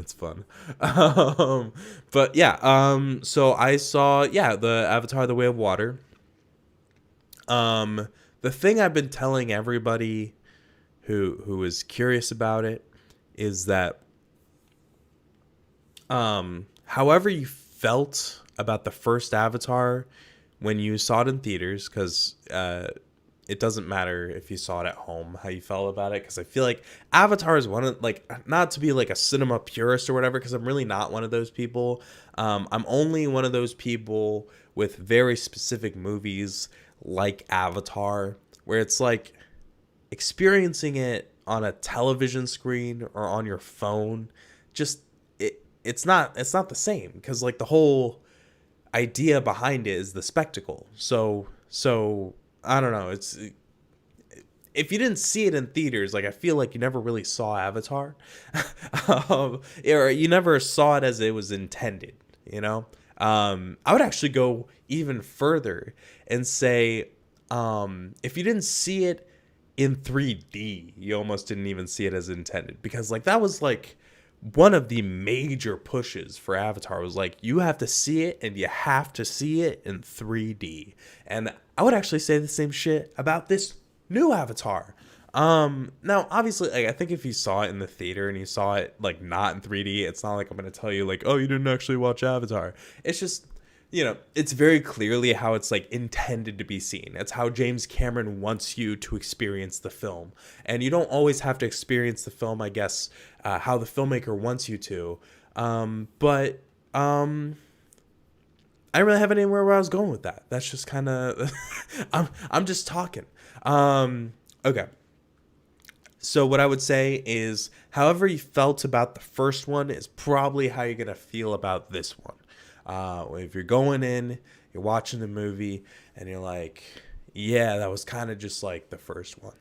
That's fun. Um, but yeah, so I saw the Avatar: The Way of Water. Um, the thing I've been telling everybody who is curious about it is that however you felt about the first Avatar when you saw it in theaters, because it doesn't matter if you saw it at home how you felt about it, because I feel like Avatar is one of, like, not to be like a cinema purist or whatever, because I'm really not one of those people. I'm only one of those people with very specific movies like Avatar, where it's like experiencing it on a television screen or on your phone, just it's not the same, because like the whole idea behind it is the spectacle. So I don't know, it's, if you didn't see it in theaters, like, I feel like you never really saw Avatar. Or you never saw it as it was intended, you know. I would actually go even further and say, if you didn't see it in 3D, you almost didn't even see it as intended, because like that was like one of the major pushes for Avatar, was like, you have to see it, and you have to see it in 3D. And I would actually say the same shit about this new Avatar. Now obviously, like, I think if you saw it in the theater and you saw it like not in 3D, it's not like I'm gonna tell you like, oh, you didn't actually watch Avatar. It's just, it's very clearly how it's like intended to be seen. It's how James Cameron wants you to experience the film. And you don't always have to experience the film, I guess, how the filmmaker wants you to. But I don't really have anywhere where I was going with that. That's just kind of, I'm just talking. Okay. So what I would say is, however you felt about the first one is probably how you're gonna feel about this one. If you're going in, you're watching the movie, and you're like, yeah, that was kind of just like the first one.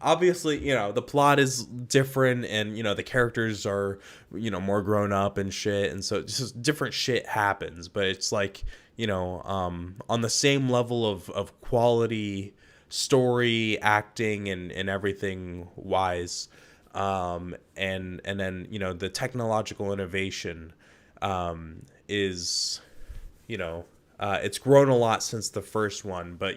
Obviously, the plot is different, and the characters are, more grown up and shit, and so it's just different shit happens. But it's like, on the same level of quality, story, acting, and everything wise, and then the technological innovation is, it's grown a lot since the first one. But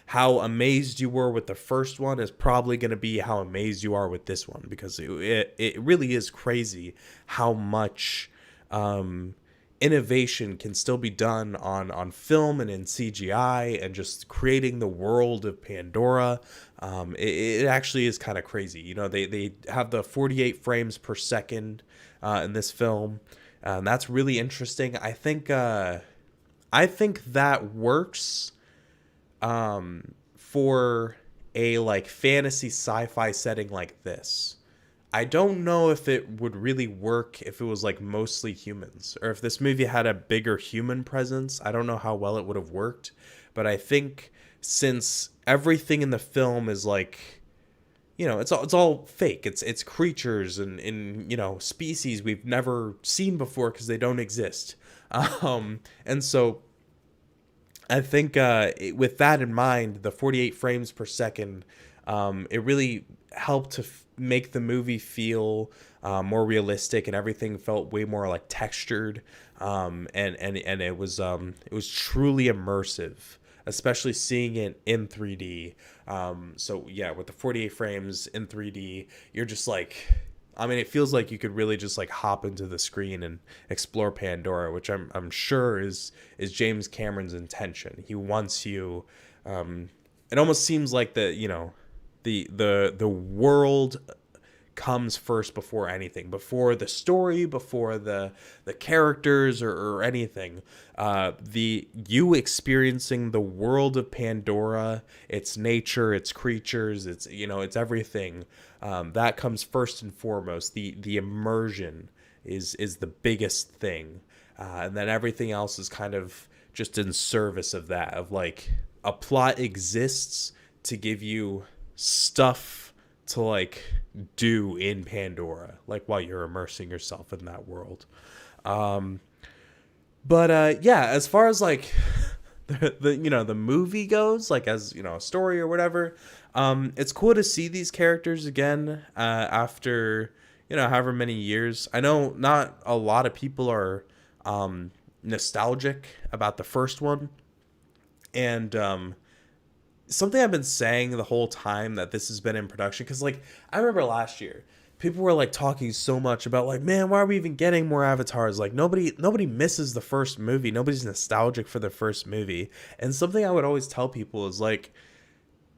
how amazed you were with the first one is probably going to be how amazed you are with this one, because it really is crazy how much innovation can still be done on film and in CGI, and just creating the world of Pandora. It actually is kind of crazy. They have the 48 frames per second in this film. That's really interesting. I think that works for a like fantasy sci-fi setting like this. I don't know if it would really work if it was like mostly humans, or if this movie had a bigger human presence. I don't know how well it would have worked, but I think since everything in the film is like, it's all fake. It's creatures and species we've never seen before, because they don't exist. And so I think with that in mind, the 48 frames per second, it really helped to make the movie feel more realistic, and everything felt way more like textured, and it was truly immersive, especially seeing it in 3D. So yeah, with the 48 frames in 3D, you're just like, I mean, it feels like you could really just like hop into the screen and explore Pandora, which I'm sure is James Cameron's intention. He wants you. It almost seems like the world comes first before anything, before the story, before the characters, or anything. The you experiencing the world of Pandora, its nature, its creatures, it's everything, that comes first and foremost. The immersion is the biggest thing, and then everything else is kind of just in service of that, of like, a plot exists to give you stuff to like do in Pandora, like while you're immersing yourself in that world. But yeah, as far as like the movie goes, like, as a story or whatever, it's cool to see these characters again, after however many years. I know not a lot of people are nostalgic about the first one. And something I've been saying the whole time that this has been in production, because like I remember last year people were like talking so much about like, man, why are we even getting more avatars? Like nobody misses the first movie, nobody's nostalgic for the first movie. And something I would always tell people is like,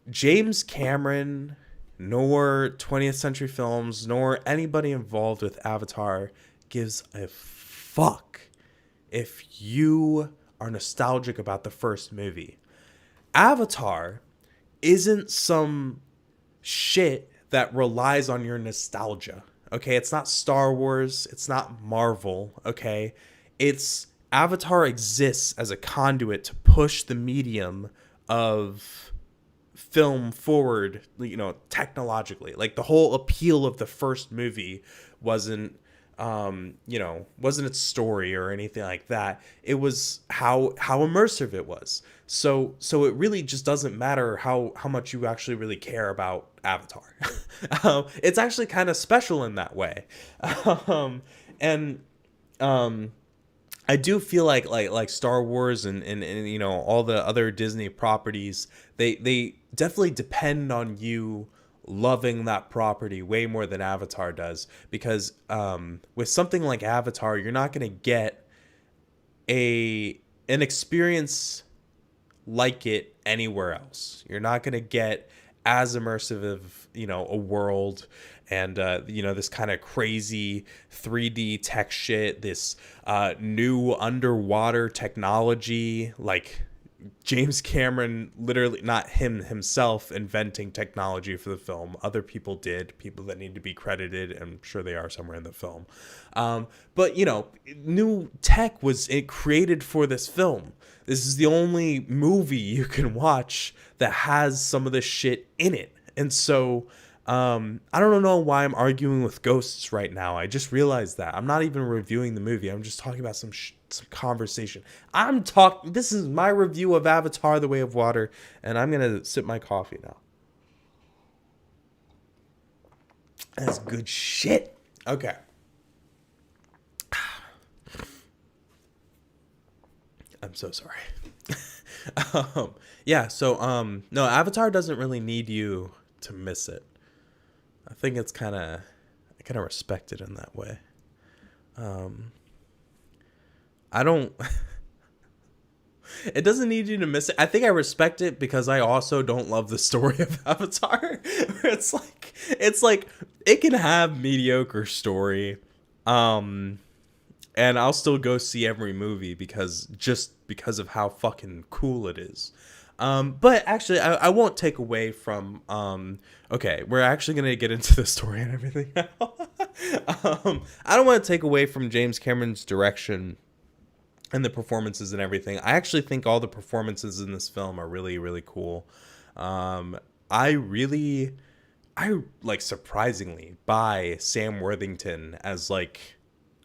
James Cameron nor 20th Century Films nor anybody involved with Avatar gives a fuck if you are nostalgic about the first movie. Avatar isn't some shit that relies on your nostalgia. Okay, it's not Star Wars, it's not Marvel, okay? It's Avatar exists as a conduit to push the medium of film forward, technologically. Like the whole appeal of the first movie wasn't wasn't its story or anything like that. It was how immersive it was. So it really just doesn't matter how much you actually really care about Avatar. It's actually kind of special in that way. And I do feel like Star Wars and all the other Disney properties, they definitely depend on you loving that property way more than Avatar does, because with something like Avatar, you're not going to get an experience like it anywhere else. You're not going to get as immersive of a world and this kind of crazy 3D tech shit, this new underwater technology. Like James Cameron, literally not himself inventing technology for the film. Other people did, people that need to be credited. I'm sure they are somewhere in the film. But new tech was created for this film. This is the only movie you can watch that has some of this shit in it. And so I don't know why I'm arguing with ghosts right now. I just realized that. I'm not even reviewing the movie. I'm just talking about some conversation. This is my review of Avatar: The Way of Water, and I'm going to sip my coffee now. That's good shit. Okay. I'm so sorry. No, Avatar doesn't really need you to miss it. I think I kind of respect it in that way. I don't. It doesn't need you to miss it. I think I respect it because I also don't love the story of Avatar. It's like it can have mediocre story, and I'll still go see every movie because of how fucking cool it is. But actually, I won't take away from. Okay, we're actually gonna get into the story and everything now. I don't want to take away from James Cameron's direction and the performances and everything. I actually think all the performances in this film are really, really cool. I like surprisingly buy Sam Worthington as like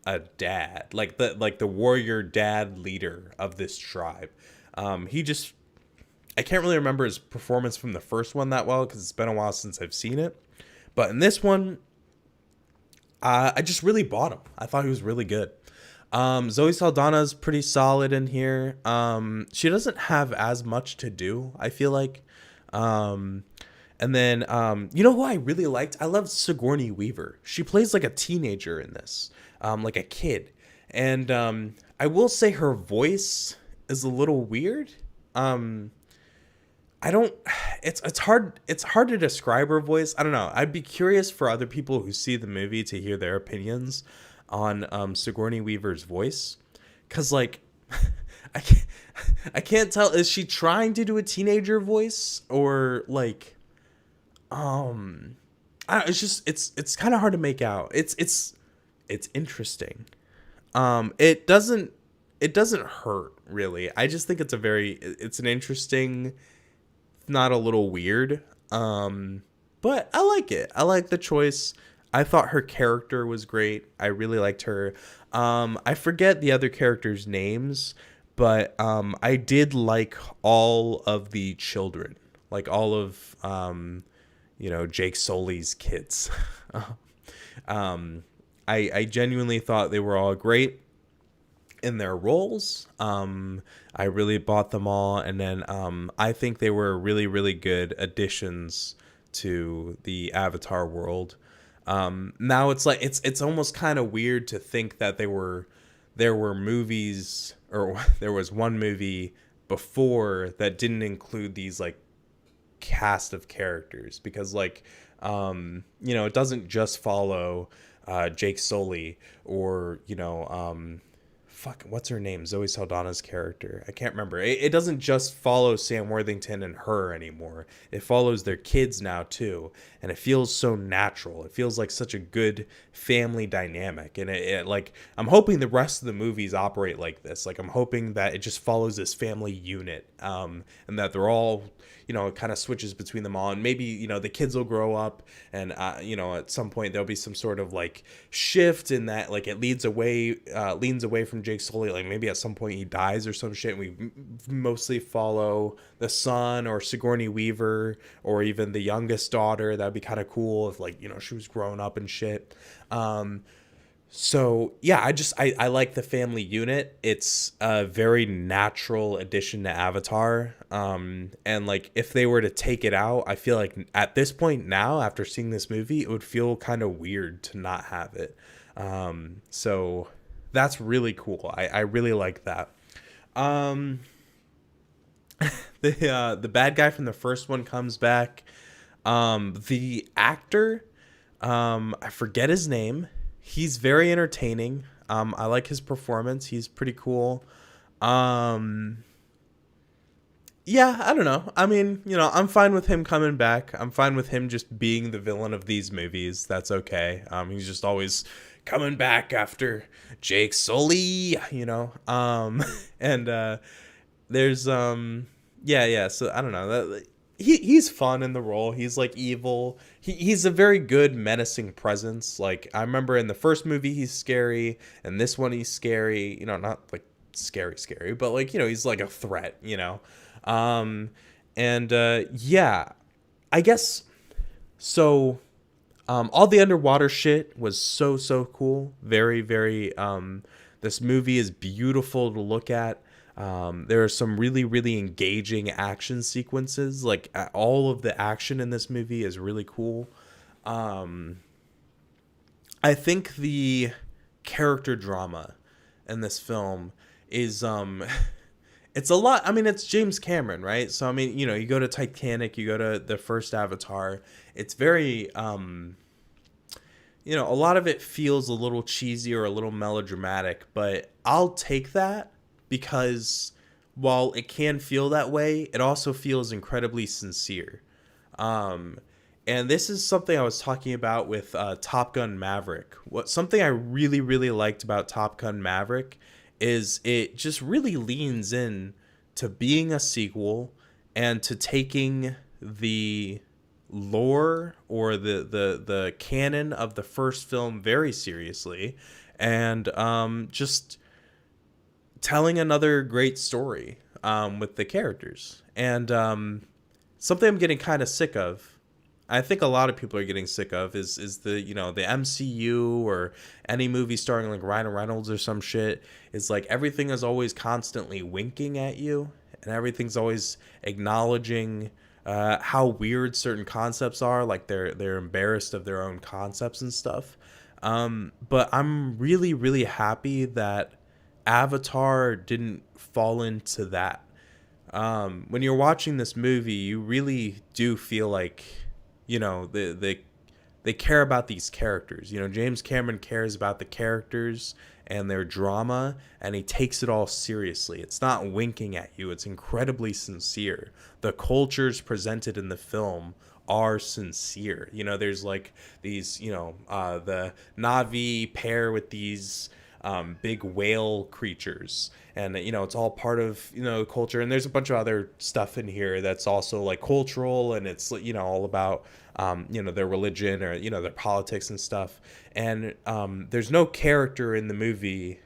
a dad, like the warrior dad leader of this tribe. I can't really remember his performance from the first one that well because it's been a while since I've seen it. But in this one, I just really bought him. I thought he was really good. Zoe Saldana's pretty solid in here. She doesn't have as much to do, I feel like. And then, who I really liked? I loved Sigourney Weaver. She plays like a teenager in this, like a kid. And I will say her voice is a little weird. It's hard to describe her voice. I don't know. I'd be curious for other people who see the movie to hear their opinions on Sigourney Weaver's voice, because like I can't tell, is she trying to do a teenager voice or like it's kind of hard to make out. It's interesting. It doesn't hurt really. I just think it's an interesting, not a little weird, but I like it. I like the choice. I thought her character was great. I really liked her. I forget the other characters' names, but I did like all of the children, like all of Jake Sully's kids. I genuinely thought they were all great in their roles. I really bought them all, and then I think they were really, really good additions to the Avatar world. Now it's like it's almost kind of weird to think that there were movies, or there was one movie before that didn't include these like cast of characters, because like it doesn't just follow Jake Sully, or what's her name? Zoe Saldana's character. I can't remember. It doesn't just follow Sam Worthington and her anymore. It follows their kids now too, and it feels so natural. It feels like such a good family dynamic, and it like I'm hoping the rest of the movies operate like this. Like I'm hoping that it just follows this family unit, and that they're all it kind of switches between them all, and maybe the kids will grow up, and at some point there'll be some sort of like shift in that, like it leans away from Jake Sully, like maybe at some point he dies or some shit, and we mostly follow the son or Sigourney Weaver, or even the youngest daughter. That'd be kind of cool if like she was growing up and shit. So yeah, I like the family unit. It's a very natural addition to Avatar. And like if they were to take it out, I feel like at this point now, after seeing this movie, it would feel kind of weird to not have it. So that's really cool. I really like that. The bad guy from the first one comes back. The actor, I forget his name. He's very entertaining. I like his performance. He's pretty cool. Yeah, I don't know. I mean, I'm fine with him coming back. I'm fine with him just being the villain of these movies. That's okay. He's just always coming back after Jake Sully, and there's yeah. So I don't know. He's fun in the role. He's like evil. He's a very good menacing presence. Like I remember in the first movie he's scary, and this one he's scary. Not like scary, but like he's like a threat. Yeah, I guess so. All the underwater shit was so cool. Very, very. This movie is beautiful to look at. There are some really, really engaging action sequences. Like all of the action in this movie is really cool. I think the character drama in this film is it's a lot. I mean, it's James Cameron, right? So I mean, you go to Titanic, you go to the first Avatar. It's very a lot of it feels a little cheesy or a little melodramatic, but I'll take that, because while it can feel that way, it also feels incredibly sincere. And this is something I was talking about with Top Gun Maverick. Something I really, really liked about Top Gun Maverick is it just really leans in to being a sequel, and to taking the lore or the canon of the first film very seriously, and just telling another great story with the characters. And something I'm getting kind of sick of, I think a lot of people are getting sick of, is the the MCU or any movie starring like Ryan Reynolds or some shit, is like everything is always constantly winking at you, and everything's always acknowledging how weird certain concepts are, like they're embarrassed of their own concepts and stuff. But I'm really, really happy that Avatar didn't fall into that. When you're watching this movie, you really do feel like they care about these characters. James Cameron cares about the characters and their drama, and he takes it all seriously. It's not winking at you. It's incredibly sincere. The cultures presented in the film are sincere. There's like these, the Na'vi pair with these big whale creatures, and it's all part of culture. And there's a bunch of other stuff in here that's also like cultural, and it's all about their religion, or their politics and stuff. And there's no character in the movie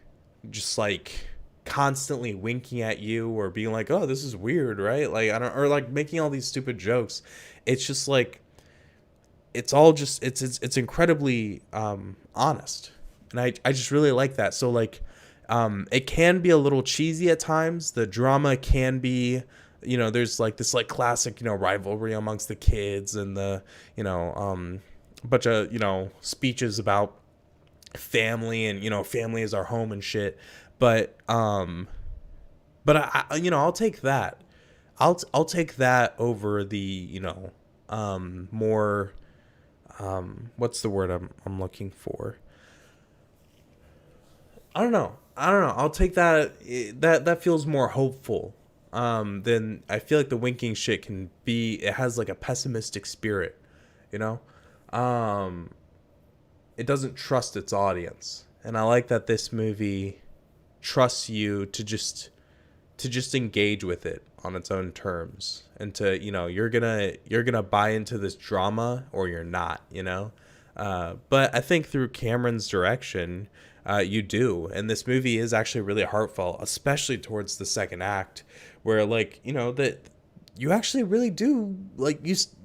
just like constantly winking at you or being like, oh, this is weird, right? Like I don't, or like making all these stupid jokes. It's just like it's all just it's incredibly honest, and I just really like that. So like it can be a little cheesy at times. The drama can be, you know, there's like this like classic, you know, rivalry amongst the kids, and the, you know, bunch of, you know, speeches about family, and, you know, family is our home and shit. But you know, I'll take that. I'll take that over the, you know, more, what's the word I'm looking for? I don't know. I'll take that. That feels more hopeful. Then I feel like the winking shit can be. It has like a pessimistic spirit, you know. Um, it doesn't trust its audience, and I like that this movie trusts you to just engage with it on its own terms, and to, you know, you're gonna buy into this drama or you're not, you know. But I think through Cameron's direction, you do, and this movie is actually really heartfelt, especially towards the second act, where, like, you know, that you actually really do, like,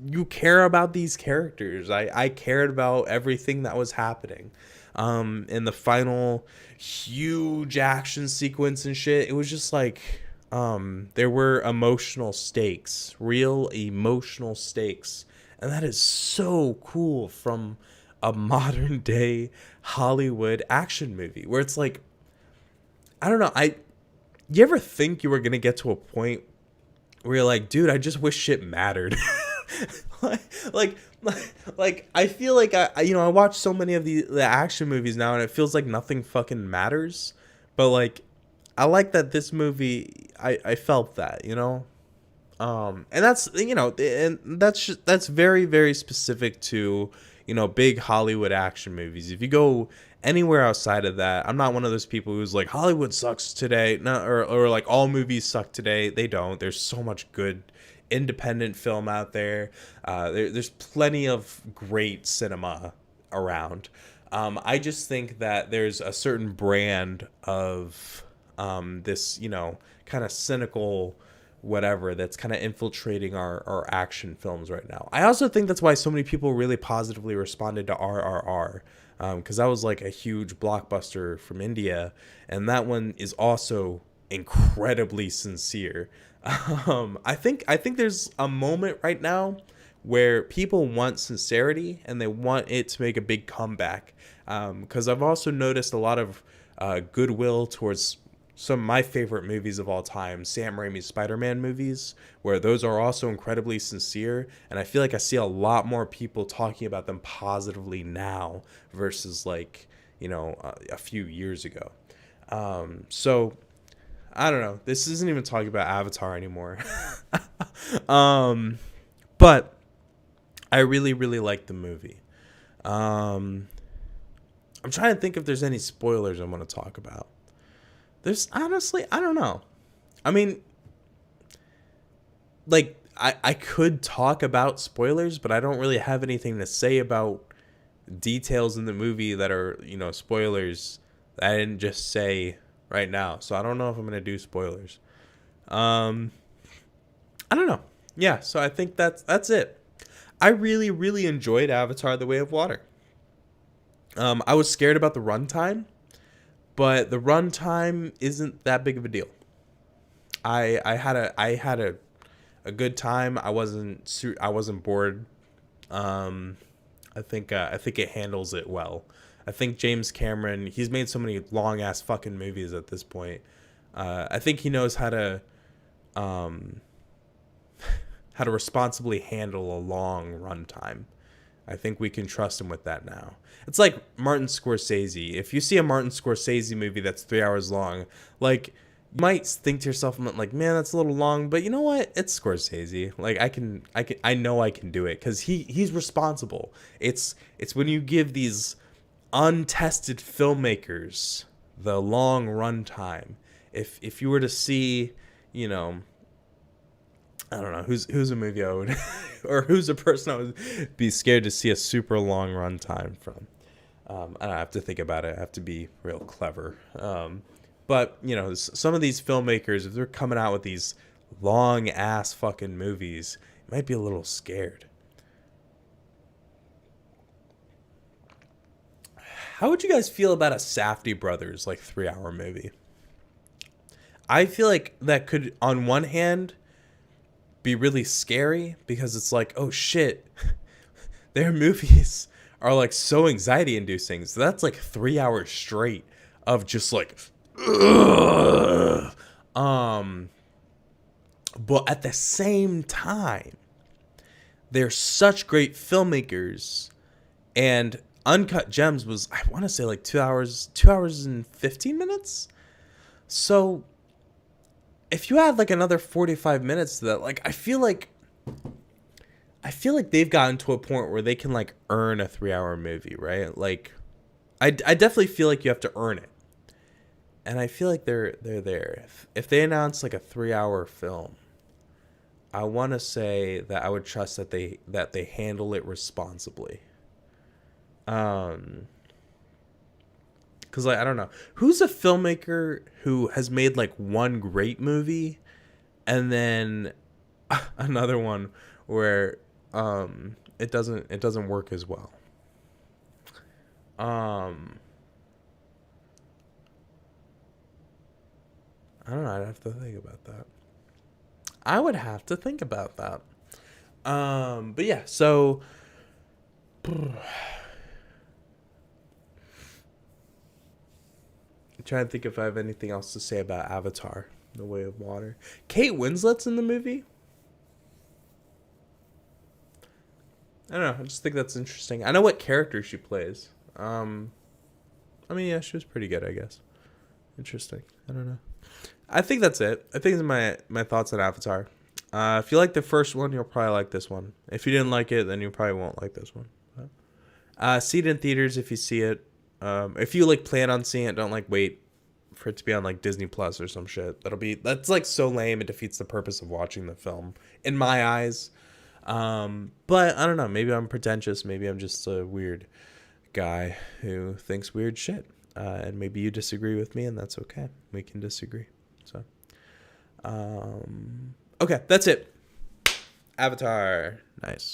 you care about these characters. I cared about everything that was happening. In the final huge action sequence and shit, it was just like, there were emotional stakes, real emotional stakes, and that is so cool from a modern day Hollywood action movie, where it's like, I don't know, you ever think you were gonna get to a point where you're like, dude, I just wish shit mattered. like, like, like, I feel like you know, I watch so many of the action movies now, and it feels like nothing fucking matters. But like, I like that this movie, I felt that, you know. And that's, you know, and that's very, very specific to, you know, big Hollywood action movies. If you go anywhere outside of that, I'm not one of those people who's like, Hollywood sucks today, no, or like all movies suck today. They don't. There's so much good independent film out there. There's plenty of great cinema around. I just think that there's a certain brand of this, you know, kind of cynical whatever that's kind of infiltrating our action films right now. I also think that's why so many people really positively responded to RRR, because that was like a huge blockbuster from India, and that one is also incredibly sincere. I think there's a moment right now where people want sincerity and they want it to make a big comeback. Because I've also noticed a lot of goodwill towards some of my favorite movies of all time, Sam Raimi's Spider-Man movies, where those are also incredibly sincere, and I feel like I see a lot more people talking about them positively now versus, like, you know, a few years ago. So I don't know. This isn't even talking about Avatar anymore. But I really, really like the movie. I'm trying to think if there's any spoilers I want to talk about. There's honestly, I don't know. I mean, like, I could talk about spoilers, but I don't really have anything to say about details in the movie that are, you know, spoilers that I didn't just say right now. So I don't know if I'm going to do spoilers. I don't know. Yeah, so I think that's it. I really, really enjoyed Avatar: The Way of Water. I was scared about the runtime, but the runtime isn't that big of a deal. I had a good time. I wasn't bored. I think it handles it well. I think James Cameron, he's made so many long ass fucking movies at this point. I think he knows um how to responsibly handle a long runtime. I think we can trust him with that now. It's like Martin Scorsese. If you see a Martin Scorsese movie that's 3 hours long, like, you might think to yourself, like, man, that's a little long, but you know what? It's Scorsese. Like, I know I can do it because he's responsible. It's when you give these untested filmmakers the long runtime. If you were to see, you know, I don't know who's a movie I would, or who's a person I would be scared to see a super long run time from. I have to think about it. I have to be real clever. But you know, some of these filmmakers, if they're coming out with these long ass fucking movies, you might be a little scared. How would you guys feel about a Safdie brothers like 3 hour movie? I feel like that could, on one hand, be really scary because it's like, oh shit, their movies are like so anxiety inducing. So that's like 3 hours straight of just like, ugh. But at the same time, they're such great filmmakers, and Uncut Gems was, I want to say, like 2 hours and 15 minutes. So if you add like another 45 minutes to that, like I feel like they've gotten to a point where they can like earn a 3 hour movie, right? Like I definitely feel like you have to earn it. And I feel like they're there. If they announce like a 3 hour film, I want to say that I would trust that they handle it responsibly. Cuz like I don't know. Who's a filmmaker who has made like one great movie and then another one where it doesn't work as well. Um I don't know, I'd have to think about that. I would have to think about that. But yeah, so I'm trying to think if I have anything else to say about Avatar: The Way of Water. Kate Winslet's in the movie. I don't know. I just think that's interesting. I know what character she plays. I mean, yeah, she was pretty good, I guess. Interesting. I don't know. I think that's it. I think that's my thoughts on Avatar. If you like the first one, you'll probably like this one. If you didn't like it, then you probably won't like this one. See it in theaters if you see it. If you like plan on seeing it, don't like wait for it to be on like Disney Plus or some shit. That's like so lame. It defeats the purpose of watching the film in my eyes. But I don't know. Maybe I'm pretentious. Maybe I'm just a weird guy who thinks weird shit. And maybe you disagree with me, and that's okay. We can disagree. So, okay, that's it. Avatar. Nice.